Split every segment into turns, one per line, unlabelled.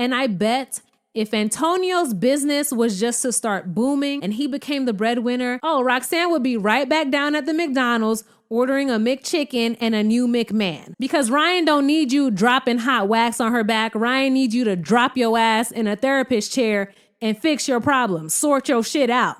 And I bet if Antonio's business was just to start booming and he became the breadwinner, Roxanne would be right back down at the McDonald's ordering a McChicken and a new McMahon. Because Ryan don't need you dropping hot wax on her back. Ryan needs you to drop your ass in a therapist chair and fix your problems. Sort your shit out.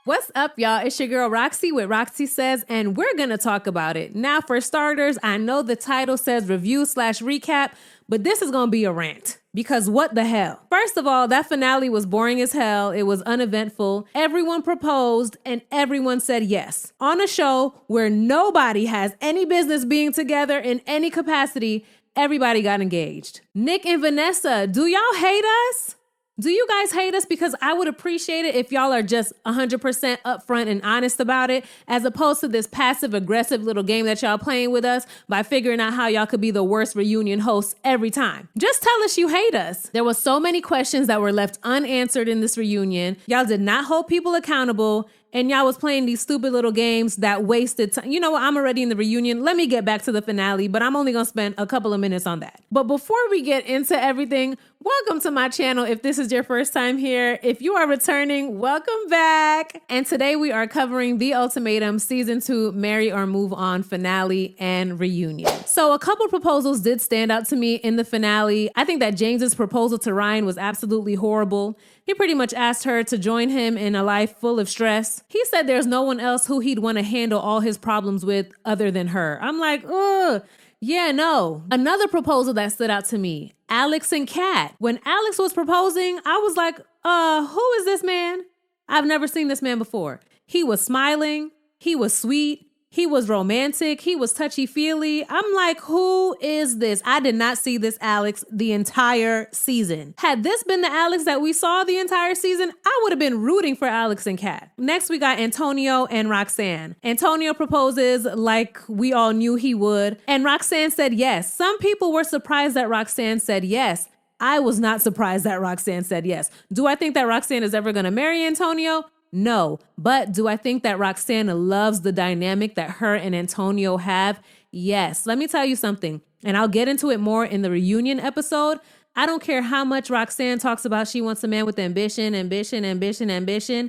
What's up, y'all? It's your girl Roxy with Roxy Says, and we're gonna talk about it. Now, for starters, I know the title says review/recap, but this is gonna be a rant. Because what the hell? First of all, that finale was boring as hell. It was uneventful. Everyone proposed and everyone said yes. On a show where nobody has any business being together in any capacity, everybody got engaged. Nick and Vanessa, do y'all hate us? Do you guys hate us? Because I would appreciate it if y'all are just 100% upfront and honest about it, as opposed to this passive aggressive little game that y'all playing with us by figuring out how y'all could be the worst reunion hosts every time. Just tell us you hate us. There was so many questions that were left unanswered in this reunion. Y'all did not hold people accountable. And y'all was playing these stupid little games that wasted time. You know what? I'm already in the reunion. Let me get back to the finale, but I'm only going to spend a couple of minutes on that. But before we get into everything, welcome to my channel. If this is your first time here, if you are returning, welcome back. And today we are covering The Ultimatum Season 2 Marry or Move On finale and reunion. So a couple proposals did stand out to me in the finale. I think that James's proposal to Ryan was absolutely horrible. He pretty much asked her to join him in a life full of stress. He said there's no one else who he'd want to handle all his problems with other than her. I'm like, ugh. Yeah, no. Another proposal that stood out to me, Alex and Kat. When Alex was proposing, I was like, who is this man? I've never seen this man before. He was smiling. He was sweet. He was romantic. He was touchy-feely. I'm like, who is this? I did not see this Alex the entire season. Had this been the Alex that we saw the entire season, I would have been rooting for Alex and Kat. Next, we got Antonio and Roxanne. Antonio proposes like we all knew he would, and Roxanne said yes. Some people were surprised that Roxanne said yes. I was not surprised that Roxanne said yes. Do I think that Roxanne is ever going to marry Antonio? No, but do I think that Roxanne loves the dynamic that her and Antonio have? Yes. Let me tell you something, and I'll get into it more in the reunion episode. I don't care how much Roxanne talks about she wants a man with ambition.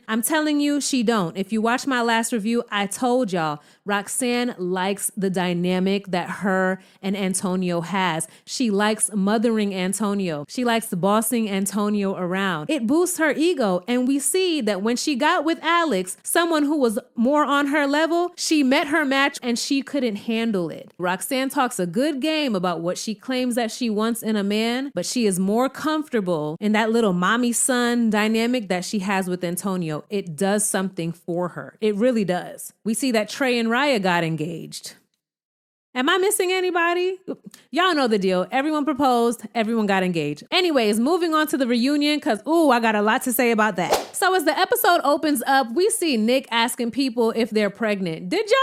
I'm telling you, she don't. If you watch my last review, I told y'all, Roxanne likes the dynamic that her and Antonio has. She likes mothering Antonio. She likes bossing Antonio around. It boosts her ego. And we see that when she got with Alex, someone who was more on her level, she met her match and she couldn't handle it. Roxanne talks a good game about what she claims that she wants in a man, but she is more comfortable in that little mommy-son dynamic that she has with Antonio. It does something for her. It really does. We see that Trey and Raya got engaged. Am I missing anybody? Y'all know the deal. Everyone proposed, everyone got engaged. Anyways, moving on to the reunion, because, I got a lot to say about that. So as the episode opens up, we see Nick asking people if they're pregnant. Did y'all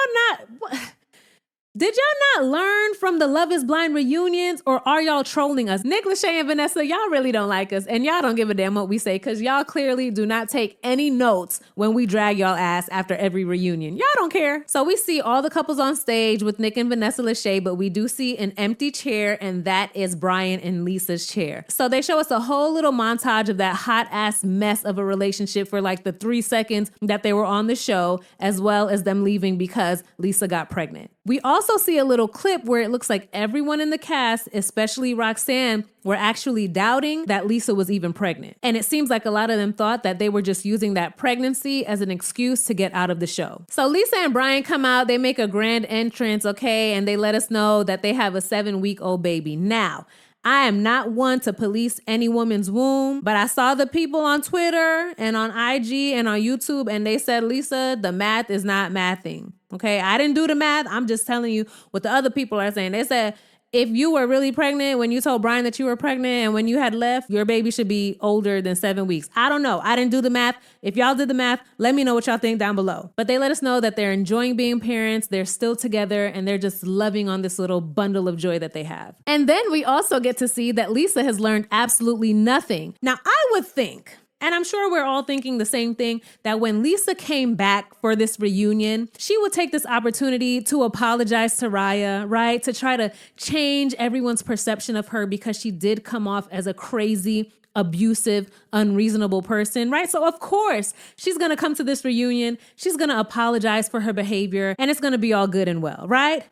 not learn from the Love is Blind reunions, or are y'all trolling us? Nick, Lachey, and Vanessa, y'all really don't like us, and y'all don't give a damn what we say, because y'all clearly do not take any notes when we drag y'all ass after every reunion. Y'all don't care. So we see all the couples on stage with Nick and Vanessa Lachey, but we do see an empty chair, and that is Brian and Lisa's chair. So they show us a whole little montage of that hot ass mess of a relationship for like the 3 seconds that they were on the show, as well as them leaving because Lisa got pregnant. We also see a little clip where it looks like everyone in the cast, especially Roxanne, were actually doubting that Lisa was even pregnant. And it seems like a lot of them thought that they were just using that pregnancy as an excuse to get out of the show. So Lisa and Brian come out, they make a grand entrance, okay, and they let us know that they have a 7-week-old baby. Now, I am not one to police any woman's womb, but I saw the people on Twitter and on IG and on YouTube, and they said, Lisa, the math is not mathing. Okay, I didn't do the math. I'm just telling you what the other people are saying. They said, if you were really pregnant when you told Brian that you were pregnant and when you had left, your baby should be older than 7 weeks. I don't know. I didn't do the math. If y'all did the math, let me know what y'all think down below. But they let us know that they're enjoying being parents. They're still together and they're just loving on this little bundle of joy that they have. And then we also get to see that Lisa has learned absolutely nothing. Now, I would think And I'm sure we're all thinking the same thing, that when Lisa came back for this reunion, she would take this opportunity to apologize to Raya, right? To try to change everyone's perception of her because she did come off as a crazy, abusive, unreasonable person, right? So of course, she's going to come to this reunion. She's going to apologize for her behavior and it's going to be all good and well, right?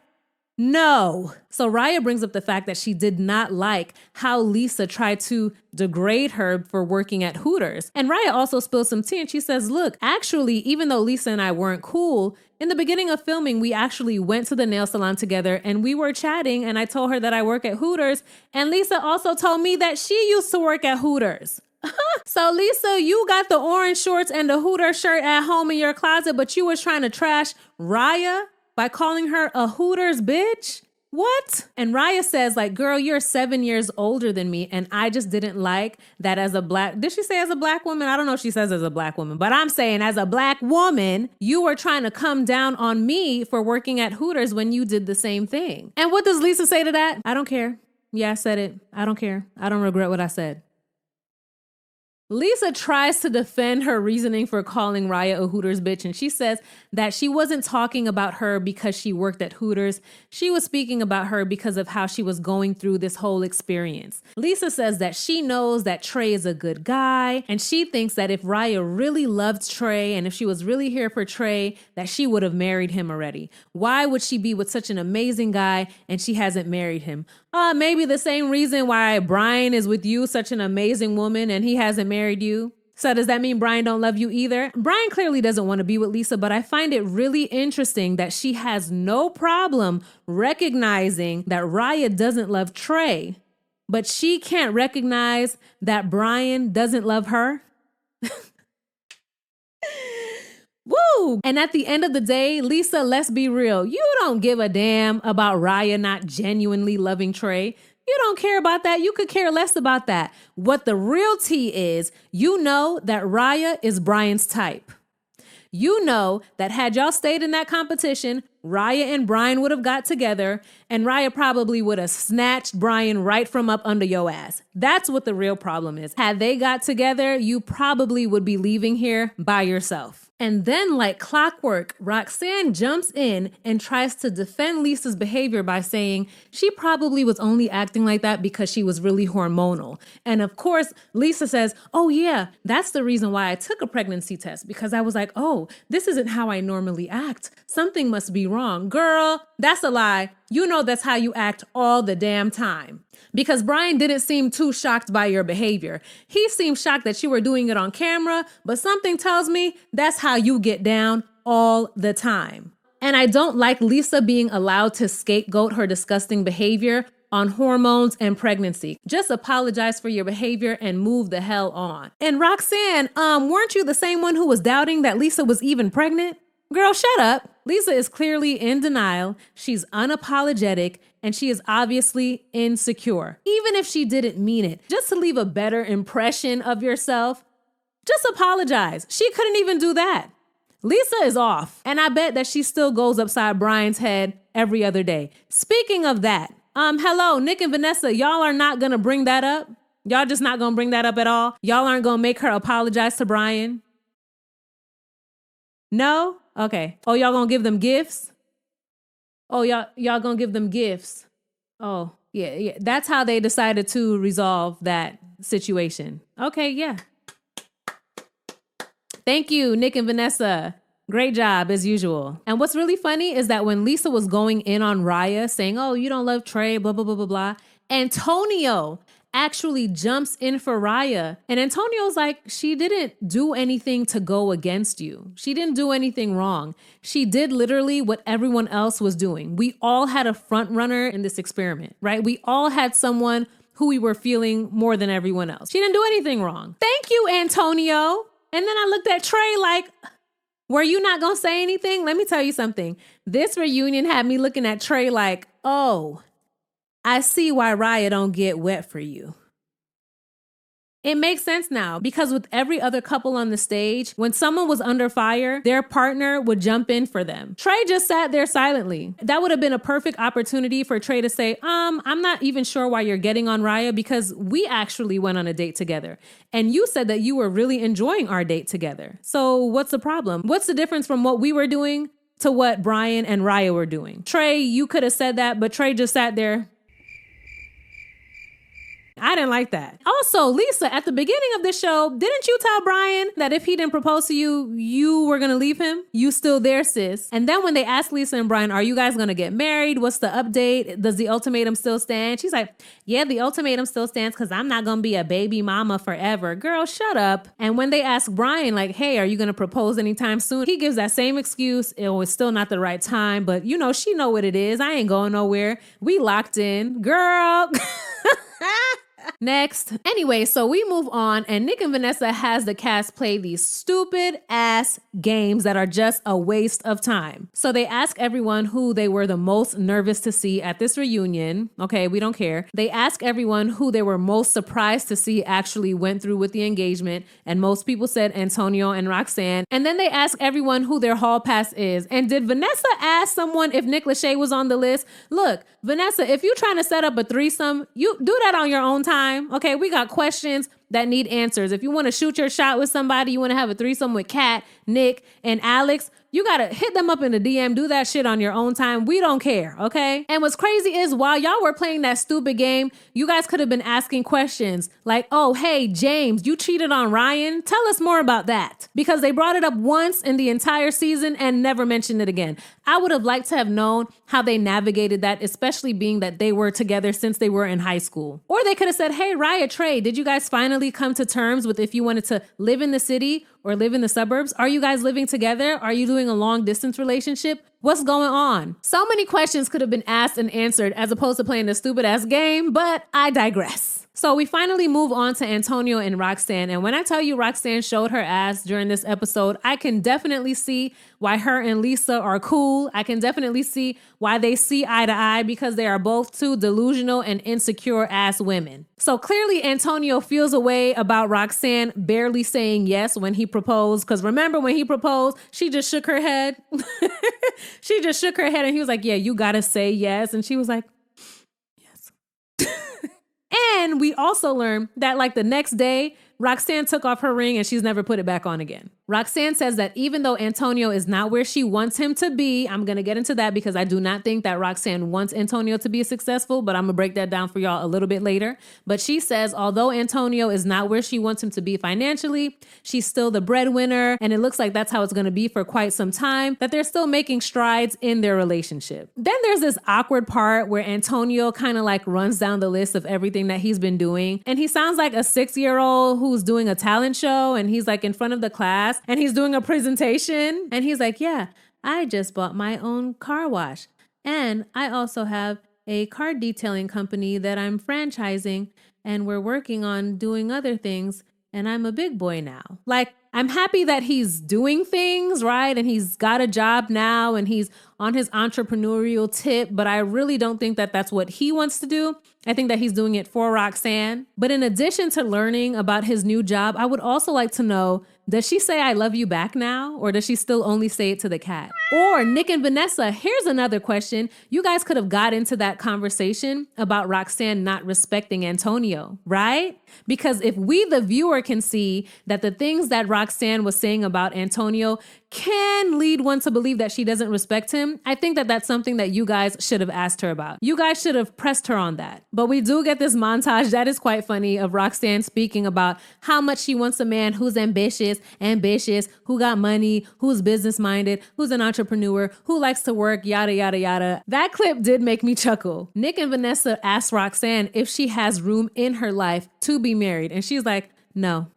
No. So Raya brings up the fact that she did not like how Lisa tried to degrade her for working at Hooters. And Raya also spills some tea and she says, look, actually, even though Lisa and I weren't cool, in the beginning of filming, we actually went to the nail salon together and we were chatting and I told her that I work at Hooters. And Lisa also told me that she used to work at Hooters. So Lisa, you got the orange shorts and the Hooter shirt at home in your closet, but you was trying to trash Raya by calling her a Hooters bitch? What? And Raya says, like, girl, you're 7 years older than me. And I just didn't like that as a black, did she say as a black woman? I don't know if she says as a black woman, but I'm saying as a black woman, you were trying to come down on me for working at Hooters when you did the same thing. And what does Lisa say to that? I don't care. Yeah, I said it. I don't care. I don't regret what I said. Lisa tries to defend her reasoning for calling Raya a Hooters bitch, and she says that she wasn't talking about her because she worked at Hooters. She was speaking about her because of how she was going through this whole experience. Lisa says that she knows that Trey is a good guy, and she thinks that if Raya really loved Trey and if she was really here for Trey, that she would have married him already. Why would she be with such an amazing guy and she hasn't married him? Maybe the same reason why Brian is with you, such an amazing woman, and he hasn't married you. So does that mean Brian don't love you either? Brian clearly doesn't want to be with Lisa, but I find it really interesting that she has no problem recognizing that Raya doesn't love Trey, but she can't recognize that Brian doesn't love her. Woo! And at the end of the day, Lisa, let's be real. You don't give a damn about Raya not genuinely loving Trey. You don't care about that. You could care less about that. What the real tea is, you know that Raya is Brian's type. You know that had y'all stayed in that competition, Raya and Brian would have got together and Raya probably would have snatched Brian right from up under your ass. That's what the real problem is. Had they got together, you probably would be leaving here by yourself. And then, like clockwork, Roxanne jumps in and tries to defend Lisa's behavior by saying she probably was only acting like that because she was really hormonal. And of course, Lisa says, oh yeah, that's the reason why I took a pregnancy test, because I was like, oh, this isn't how I normally act. Something must be wrong. Girl, that's a lie. You know that's how you act all the damn time. Because Brian didn't seem too shocked by your behavior. He seemed shocked that you were doing it on camera, but something tells me that's how you get down all the time. And I don't like Lisa being allowed to scapegoat her disgusting behavior on hormones and pregnancy. Just apologize for your behavior and move the hell on. And Roxanne, weren't you the same one who was doubting that Lisa was even pregnant? Girl, shut up. Lisa is clearly in denial. She's unapologetic and she is obviously insecure. Even if she didn't mean it, just to leave a better impression of yourself, just apologize. She couldn't even do that. Lisa is off. And I bet that she still goes upside Brian's head every other day. Speaking of that, hello, Nick and Vanessa, y'all are not gonna bring that up? Y'all just not gonna bring that up at all? Y'all aren't gonna make her apologize to Brian? No? Okay. Oh, y'all gonna give them gifts? Oh, y'all gonna give them gifts. Oh, yeah. That's how they decided to resolve that situation. Okay, yeah. Thank you, Nick and Vanessa. Great job, as usual. And what's really funny is that when Lisa was going in on Raya, saying, oh, you don't love Trey, blah, blah, blah, blah, blah, Antonio actually jumps in for Raya. And Antonio's like, she didn't do anything to go against you. She didn't do anything wrong. She did literally what everyone else was doing. We all had a front runner in this experiment, right? We all had someone who we were feeling more than everyone else. She didn't do anything wrong. Thank you, Antonio. And then I looked at Trey like, were you not gonna say anything? Let me tell you something. This reunion had me looking at Trey like, oh, I see why Raya don't get wet for you. It makes sense now because with every other couple on the stage, when someone was under fire, their partner would jump in for them. Trey just sat there silently. That would have been a perfect opportunity for Trey to say, I'm not even sure why you're getting on Raya because we actually went on a date together. And you said that you were really enjoying our date together. So what's the problem? What's the difference from what we were doing to what Brian and Raya were doing? Trey, you could have said that, but Trey just sat there. I didn't like that. Also, Lisa, at the beginning of the show, didn't you tell Brian that if he didn't propose to you, you were going to leave him? You still there, sis. And then when they asked Lisa and Brian, are you guys going to get married? What's the update? Does the ultimatum still stand? She's like, yeah, the ultimatum still stands because I'm not going to be a baby mama forever. Girl, shut up. And when they ask Brian, like, hey, are you going to propose anytime soon? He gives that same excuse. It was still not the right time, but you know, she know what it is. I ain't going nowhere. We locked in. Girl. Next. Anyway, so we move on and Nick and Vanessa has the cast play these stupid ass games that are just a waste of time. So they ask everyone who they were the most nervous to see at this reunion. Okay, we don't care. They ask everyone who they were most surprised to see actually went through with the engagement. And most people said Antonio and Roxanne. And then they ask everyone who their hall pass is. And did Vanessa ask someone if Nick Lachey was on the list? Look, Vanessa, if you're trying to set up a threesome, you do that on your own time. Okay, we got questions that need answers. If you want to shoot your shot with somebody, you want to have a threesome with Kat, Nick, and Alex, you got to hit them up in the DM, do that shit on your own time. We don't care, okay? And what's crazy is while y'all were playing that stupid game, you guys could have been asking questions like, oh, hey, James, you cheated on Ryan? Tell us more about that. Because they brought it up once in the entire season and never mentioned it again. I would have liked to have known how they navigated that, especially being that they were together since they were in high school. Or they could have said, hey, Raya, Trey, did you guys finally come to terms with if you wanted to live in the city or live in the suburbs? Are you guys living together? Are you doing a long distance relationship? What's going on? So many questions could have been asked and answered as opposed to playing this stupid ass game, but I digress. So we finally move on to Antonio and Roxanne. And when I tell you Roxanne showed her ass during this episode, I can definitely see why her and Lisa are cool. I can definitely see why they see eye to eye because they are both two delusional and insecure ass women. So clearly Antonio feels a way about Roxanne barely saying yes when he proposed. Because remember when he proposed, she just shook her head. She just shook her head and he was like, yeah, you got to say yes. And she was like, yes. And we also learned that like the next day, Roxanne took off her ring and she's never put it back on again. Roxanne says that even though Antonio is not where she wants him to be, I'm going to get into that because I do not think that Roxanne wants Antonio to be successful, but I'm going to break that down for y'all a little bit later. But she says, although Antonio is not where she wants him to be financially, she's still the breadwinner. And it looks like that's how it's going to be for quite some time, that they're still making strides in their relationship. Then there's this awkward part where Antonio kind of like runs down the list of everything that he's been doing. And he sounds like a 6-year-old who's doing a talent show and he's like in front of the class and he's doing a presentation and he's like, yeah, I just bought my own car wash and I also have a car detailing company that I'm franchising and we're working on doing other things and I'm a big boy now. Like, I'm happy that he's doing things, right? And he's got a job now and he's on his entrepreneurial tip, but I really don't think that that's what he wants to do. I think that he's doing it for Roxanne. But in addition to learning about his new job, I would also like to know, does she say I love you back now? Or does she still only say it to the cat? Or Nick and Vanessa, here's another question. You guys could have got into that conversation about Roxanne not respecting Antonio, right? Because if we, the viewer, can see that the things that Roxanne was saying about Antonio can lead one to believe that she doesn't respect him, I think that that's something that you guys should have asked her about. You guys should have pressed her on that. But we do get this montage that is quite funny of Roxanne speaking about how much she wants a man who's ambitious, who got money, who's business-minded, who's an entrepreneur, who likes to work, yada, yada, yada. That clip did make me chuckle. Nick and Vanessa asked Roxanne if she has room in her life to be married. And she's like, no.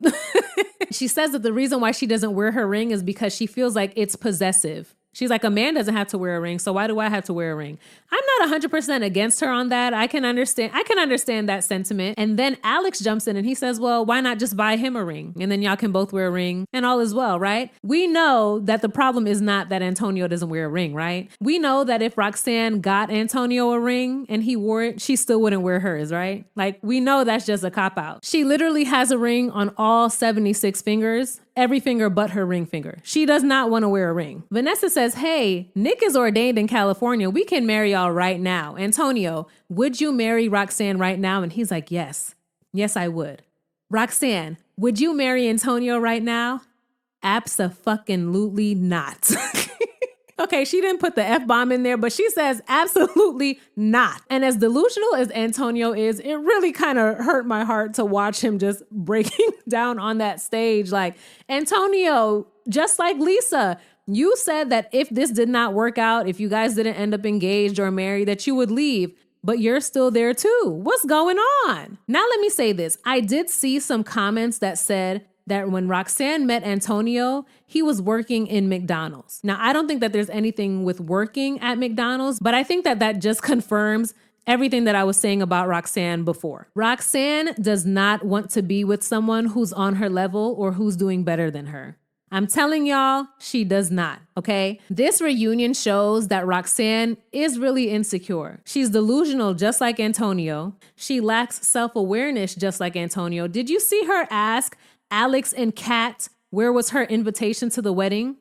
She says that the reason why she doesn't wear her ring is because she feels like it's possessive. She's like, a man doesn't have to wear a ring, so why do I have to wear a ring? I'm not 100% against her on that. I can understand that sentiment. And then Alex jumps in and he says, well, why not just buy him a ring? And then y'all can both wear a ring and all is well, right? We know that the problem is not that Antonio doesn't wear a ring, right? We know that if Roxanne got Antonio a ring and he wore it, she still wouldn't wear hers, right? Like, we know that's just a cop-out. She literally has a ring on all 76 fingers. Every finger but her ring finger. She does not want to wear a ring. Vanessa says, hey, Nick is ordained in California. We can marry y'all right now. Antonio, would you marry Roxanne right now? And he's like, yes. Yes, I would. Roxanne, would you marry Antonio right now? Abso-fucking-lutely not. Okay, she didn't put the F-bomb in there, but she says absolutely not. And as delusional as Antonio is, it really kind of hurt my heart to watch him just breaking down on that stage. Like, Antonio, just like Lisa, you said that if this did not work out, if you guys didn't end up engaged or married, that you would leave. But you're still there too. What's going on? Now let me say this. I did see some comments that said that when Roxanne met Antonio, he was working in McDonald's. Now, I don't think that there's anything with working at McDonald's, but I think that that just confirms everything that I was saying about Roxanne before. Roxanne does not want to be with someone who's on her level or who's doing better than her. I'm telling y'all, she does not, okay? This reunion shows that Roxanne is really insecure. She's delusional just like Antonio. She lacks self-awareness just like Antonio. Did you see her ask Alex and Kat where was her invitation to the wedding?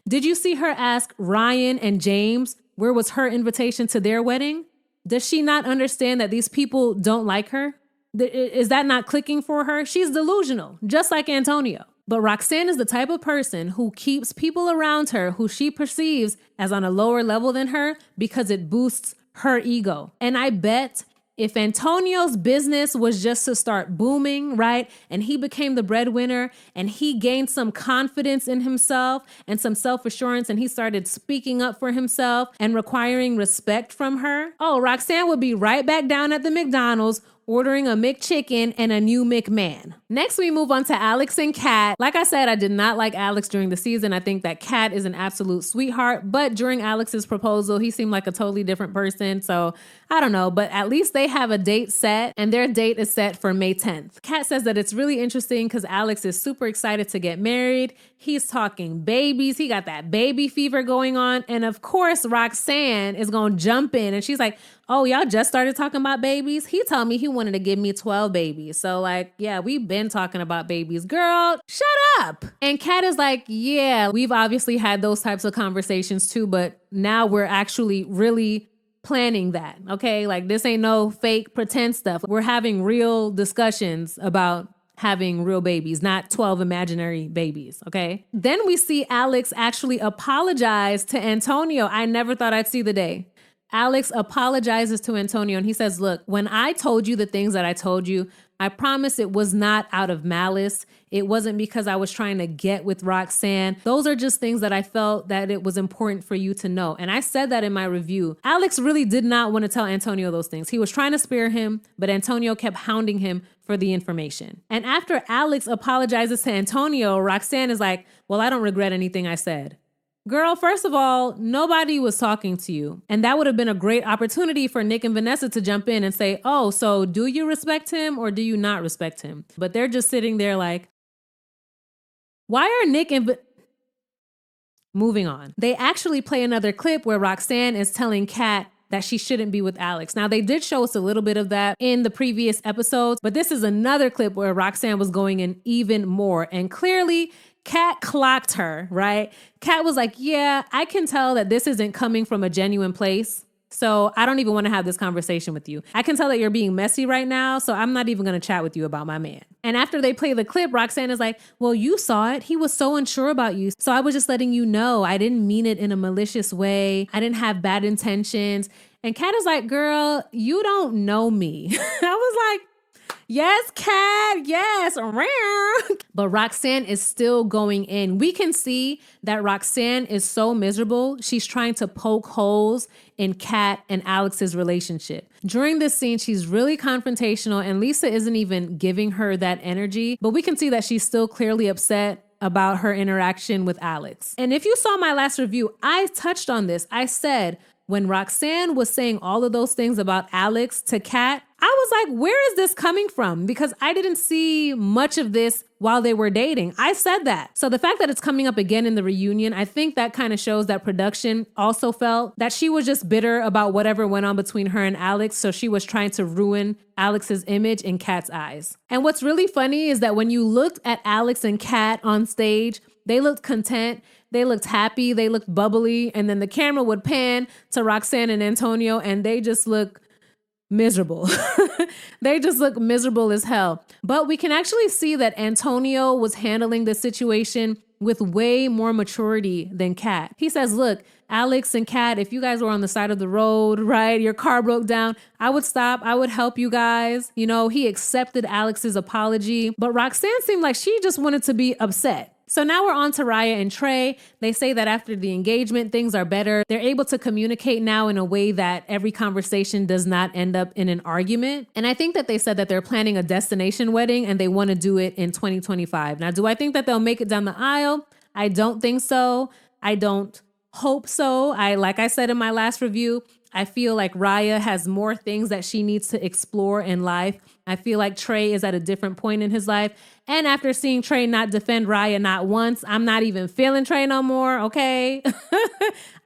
Did you see her ask Ryan and James where was her invitation to their wedding? Does she not understand that these people don't like her? Is that not clicking for her? She's delusional, just like Antonio. But Roxanne is the type of person who keeps people around her who she perceives as on a lower level than her because it boosts her ego. And I bet if Antonio's business was just to start booming, right, and he became the breadwinner and he gained some confidence in himself and some self-assurance and he started speaking up for himself and requiring respect from her, oh, Roxanne would be right back down at the McDonald's ordering a McChicken and a new McMahon. Next, we move on to Alex and Kat. Like I said, I did not like Alex during the season. I think that Kat is an absolute sweetheart, but during Alex's proposal, he seemed like a totally different person. So I don't know, but at least they have a date set and their date is set for May 10th. Kat says that it's really interesting because Alex is super excited to get married. He's talking babies. He got that baby fever going on. And of course, Roxanne is going to jump in and she's like, oh, y'all just started talking about babies? He told me he wanted to give me 12 babies. So like, yeah, we've been talking about babies. Girl, shut up. And Kat is like, yeah, we've obviously had those types of conversations too, but now we're actually really planning that, okay? Like this ain't no fake pretend stuff. We're having real discussions about having real babies, not 12 imaginary babies, okay? Then we see Alex actually apologize to Antonio. I never thought I'd see the day. Alex apologizes to Antonio and he says, look, when I told you the things that I told you, I promise it was not out of malice. It wasn't because I was trying to get with Roxanne. Those are just things that I felt that it was important for you to know. And I said that in my review. Alex really did not want to tell Antonio those things. He was trying to spare him, but Antonio kept hounding him for the information. And after Alex apologizes to Antonio, Roxanne is like, well, I don't regret anything I said. Girl, first of all, nobody was talking to you. And that would have been a great opportunity for Nick and Vanessa to jump in and say, oh, so do you respect him or do you not respect him? But they're just sitting there like, why are Nick and... Moving on. They actually play another clip where Roxanne is telling Kat that she shouldn't be with Alex. Now, they did show us a little bit of that in the previous episodes, but this is another clip where Roxanne was going in even more. And clearly, Kat clocked her, right? Kat was like, yeah, I can tell that this isn't coming from a genuine place. So I don't even want to have this conversation with you. I can tell that you're being messy right now. So I'm not even going to chat with you about my man. And after they play the clip, Roxanne is like, well, you saw it. He was so unsure about you. So I was just letting you know. I didn't mean it in a malicious way. I didn't have bad intentions. And Kat is like, girl, you don't know me. I was like, yes, Kat, yes. But Roxanne is still going in. We can see that Roxanne is so miserable. She's trying to poke holes in Kat and Alex's relationship. During this scene, she's really confrontational and Lisa isn't even giving her that energy, but we can see that she's still clearly upset about her interaction with Alex. And if you saw my last review, I touched on this. I said, when Roxanne was saying all of those things about Alex to Kat, I was like, where is this coming from? Because I didn't see much of this while they were dating. I said that. So the fact that it's coming up again in the reunion, I think that kind of shows that production also felt that she was just bitter about whatever went on between her and Alex. So she was trying to ruin Alex's image in Kat's eyes. And what's really funny is that when you looked at Alex and Kat on stage, they looked content. They looked happy. They looked bubbly. And then the camera would pan to Roxanne and Antonio, and they just look miserable. They just look miserable as hell. But we can actually see that Antonio was handling the situation with way more maturity than Kat. He says, look, Alex and Kat, if you guys were on the side of the road, right, your car broke down, I would stop. I would help you guys. You know, he accepted Alex's apology. But Roxanne seemed like she just wanted to be upset. So now we're on to Raya and Trey. They say that after the engagement, things are better. They're able to communicate now in a way that every conversation does not end up in an argument. And I think that they said that they're planning a destination wedding and they want to do it in 2025. Now, do I think that they'll make it down the aisle? I don't think so. I don't hope so. Like I said in my last review, I feel like Raya has more things that she needs to explore in life. I feel like Trey is at a different point in his life. And after seeing Trey not defend Raya not once, I'm not even feeling Trey no more, okay?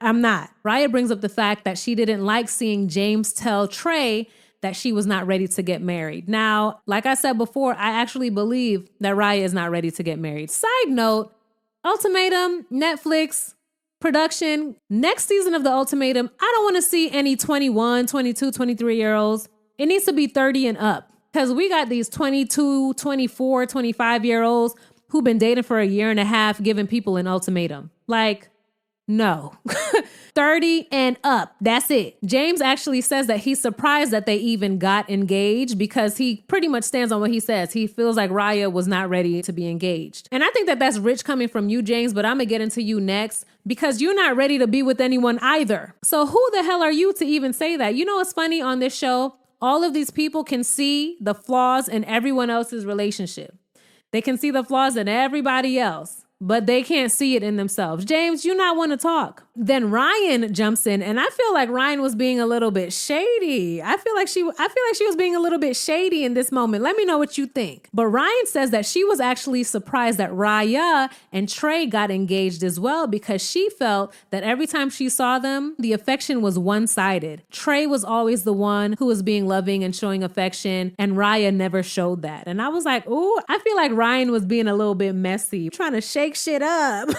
I'm not. Raya brings up the fact that she didn't like seeing James tell Trey that she was not ready to get married. Now, like I said before, I actually believe that Raya is not ready to get married. Side note, Ultimatum, Netflix, production, next season of the Ultimatum, I don't want to see any 21, 22, 23-year-olds. It needs to be 30 and up. Because we got these 22, 24, 25-year-olds who've been dating for a year and a half, giving people an ultimatum. Like, no. 30 and up. That's it. James actually says that he's surprised that they even got engaged because he pretty much stands on what he says. He feels like Raya was not ready to be engaged. And I think that that's rich coming from you, James, but I'm going to get into you next because you're not ready to be with anyone either. So who the hell are you to even say that? You know what's funny on this show? All of these people can see the flaws in everyone else's relationship. They can see the flaws in everybody else, but they can't see it in themselves. James, you not want to talk. Then Ryan jumps in, and I feel like Ryan was being a little bit shady. I feel like she was being a little bit shady in this moment. Let me know what you think. But Ryan says that she was actually surprised that Raya and Trey got engaged as well because she felt that every time she saw them, the affection was one-sided. Trey was always the one who was being loving and showing affection, and Raya never showed that. And I was like, ooh, I feel like Ryan was being a little bit messy, trying to shake shit up.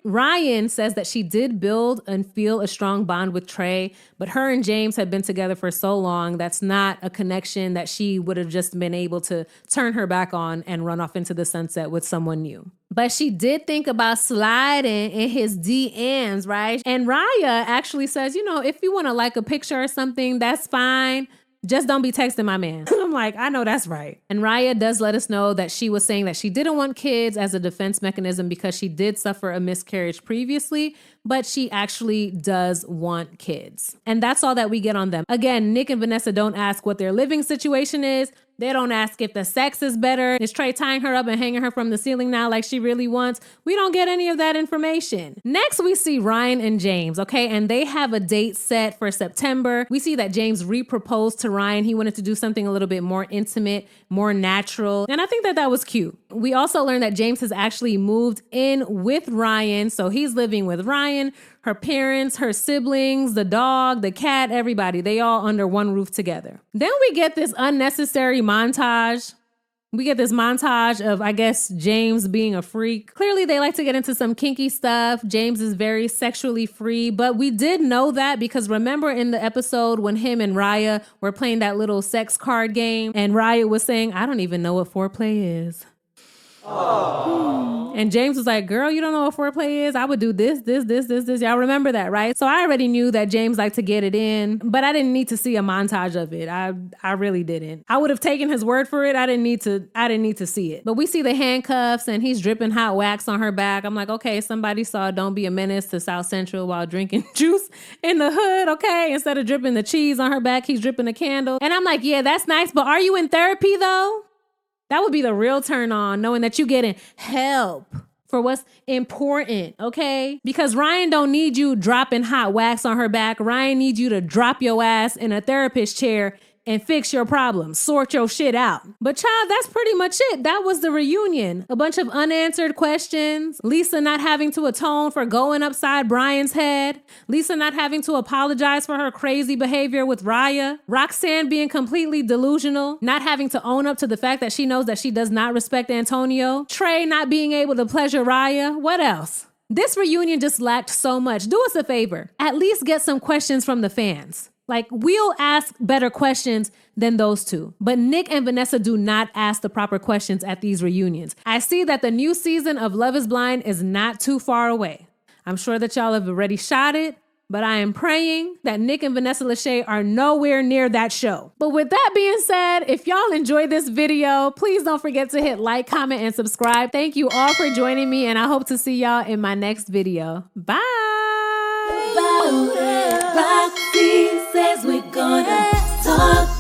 Ryan says that she did build and feel a strong bond with Trey, but her and James had been together for so long, that's not a connection that she would have just been able to turn her back on and run off into the sunset with someone new. But she did think about sliding in his DMs, right? And Raya actually says, you know, if you want to like a picture or something, that's fine. Just don't be texting my man. I'm like, I know that's right. And Raya does let us know that she was saying that she didn't want kids as a defense mechanism because she did suffer a miscarriage previously, but she actually does want kids. And that's all that we get on them. Again, Nick and Vanessa don't ask what their living situation is. They don't ask if the sex is better. Is Trey tying her up and hanging her from the ceiling now like she really wants? We don't get any of that information. Next, we see Ryan and James, okay? And they have a date set for September. We see that James re-proposed to Ryan. He wanted to do something a little bit more intimate, more natural. And I think that that was cute. We also learned that James has actually moved in with Ryan. So he's living with Ryan, her parents, her siblings, the dog, the cat, everybody. They all under one roof together. Then we get this unnecessary montage. We get this montage of, I guess, James being a freak. Clearly, they like to get into some kinky stuff. James is very sexually free, but we did know that because remember in the episode when him and Raya were playing that little sex card game and Raya was saying, I don't even know what foreplay is. And James was like, girl, you don't know what foreplay is? I would do this. Y'all remember that, right? So I already knew that James liked to get it in, but I didn't need to see a montage of it. I really didn't. I would have taken his word for it. I didn't need to see it. But we see the handcuffs and he's dripping hot wax on her back. I'm like, okay, somebody saw Don't Be a Menace to South Central while drinking juice in the hood, okay? Instead of dripping the cheese on her back, he's dripping a candle. And I'm like, yeah, that's nice, but are you in therapy though? That would be the real turn on, knowing that you getting help for what's important, okay? Because Ryan don't need you dropping hot wax on her back. Ryan needs you to drop your ass in a therapist chair and fix your problems, sort your shit out. But child, that's pretty much it. That was the reunion. A bunch of unanswered questions. Lisa not having to atone for going upside Brian's head. Lisa not having to apologize for her crazy behavior with Raya. Roxanne being completely delusional, not having to own up to the fact that she knows that she does not respect Antonio. Trey not being able to pleasure Raya. What else? This reunion just lacked so much. Do us a favor. At least get some questions from the fans. Like, we'll ask better questions than those two. But Nick and Vanessa do not ask the proper questions at these reunions. I see that the new season of Love is Blind is not too far away. I'm sure that y'all have already shot it, but I am praying that Nick and Vanessa Lachey are nowhere near that show. But with that being said, if y'all enjoyed this video, please don't forget to hit like, comment, and subscribe. Thank you all for joining me, and I hope to see y'all in my next video. Bye!
Roxy says we're gonna talk